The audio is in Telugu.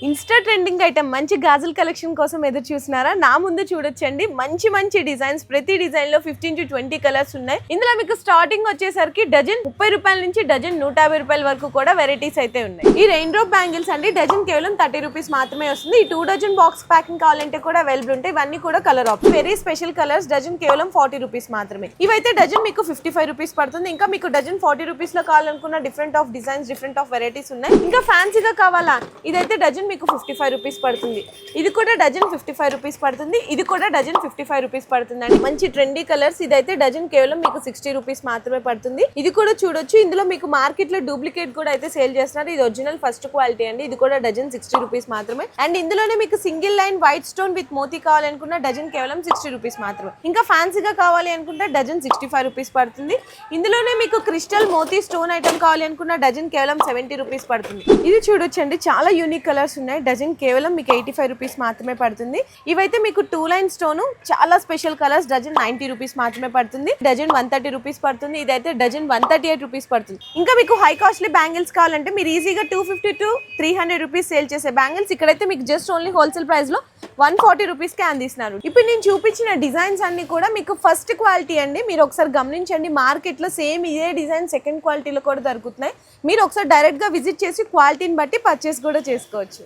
ఇన్స్టా ట్రెండింగ్ ఐటమ్ మంచి గాజుల కలెక్షన్ కోసం ఎదురు చూస్తున్నారా? నా ముందు చూడొచ్చండి, మంచి మంచి డిజైన్స్. ప్రతి డిజైన్ లో 15 to 20 కలర్స్ ఉన్నాయి. ఇందులో మీకు స్టార్టింగ్ వచ్చేసరికి డజన్ 30 రూపాయల నుంచి డజన్ 150 రూపాయల వరకు కూడా వెరైటీస్ అయితే ఉన్నాయి. ఈ రెయిన్ డ్రాప్ బ్యాంగిల్స్ అండి డజన్ కేవలం 30 రూపీస్ మాత్రమే వస్తుంది. ఈ 2 డజన్ బాక్స్ ప్యాకింగ్ కావాలంటే కూడా అవైలబుల్ ఉంటాయి. ఇవన్నీ కూడా colour option. Very special colours. Dozen కేవలం 40 రూపీస్ మాత్రమే. ఇవైతే డజన్ మీకు 55 రూపీస్ పడుతుంది. ఇంకా మీకు డజన్ 40 రూపీస్ లో కావాలనుకున్న different of designs, different of varieties ఉన్నాయి. ఇంకా ఫ్యాన్సీగా కావాలా, ఇదైతే డజన్ మీకు 55 రూపీస్ పడుతుంది. ఇది కూడా డజన్ 55 రూపీస్ పడుతుంది. ఇది కూడా డజన్ 55 రూపీస్ పడుతుంది అండి. మంచి ట్రెండీ కలర్స్. ఇదైతే డజన్ కేవలం మీకు 60 రూపీస్ మాత్రమే పడుతుంది. ఇది కూడా చూడొచ్చు. ఇందులో మీకు మార్కెట్ లో డూప్లికేట్ కూడా అయితే సేల్ చేస్తున్నారు. ఇది ఒరిజినల్ ఫస్ట్ క్వాలిటీ అండి. ఇది కూడా డజన్ 60 రూపీస్ మాత్రమే. అండ్ ఇందులోనే మీకు single line white stone with మోతీ కావాలనుకున్న డజన్ కేవలం 60 రూపీస్ మాత్రమే. ఇంకా ఫ్యాన్సీగా కావాలి అనుకుంటే డజన్ 65 రూపీస్ పడుతుంది. ఇందులోనే మీకు క్రిస్టల్ మోతీ స్టోన్ ఐటమ్ కావాలి అనుకున్న డజన్ కేవలం 70 రూపీస్ పడుతుంది. ఇది చూడొచ్చండి, చాలా యూనిక్ కలర్స్ ఉన్నాయి. డజన్ కేవలం మీకు 85 రూపీస్ మాత్రమే పడుతుంది. ఇవైతే మీకు 2 లైన్ స్టోన్, చాలా స్పెషల్ కలర్స్. డజన్ 90 రూపీస్ మాత్రమే పడుతుంది. డజన్ 130 రూపీస్ పడుతుంది. ఇదైతే డజన్ 138 రూపీస్ పడుతుంది. ఇంకా మీకు హై కాస్ట్లీ బ్యాంగిల్స్ కావాలంటే మీరు ఈజీగా 250 to 300 రూపీస్ సేల్ చేసే బ్యాంగిల్స్ ఇక్కడైతే మీకు జస్ట్ ఓన్లీ హోల్సేల్ ప్రైస్ లో 140 రూపీస్ కి అందిస్తున్నారు. ఇప్పుడు నేను చూపించిన డిజైన్స్ అన్ని కూడా మీకు ఫస్ట్ క్వాలిటీ అండి. మీరు ఒకసారి గమనించండి, మార్కెట్ లో సేమ్ ఇదే డిజైన్ సెకండ్ క్వాలిటీలో కూడా దొరుకుతున్నాయి. మీరు ఒకసారి డైరెక్ట్ గా విజిట్ చేసి క్వాలిటీని బట్టి పర్చేస్ కూడా చేసుకోవచ్చు.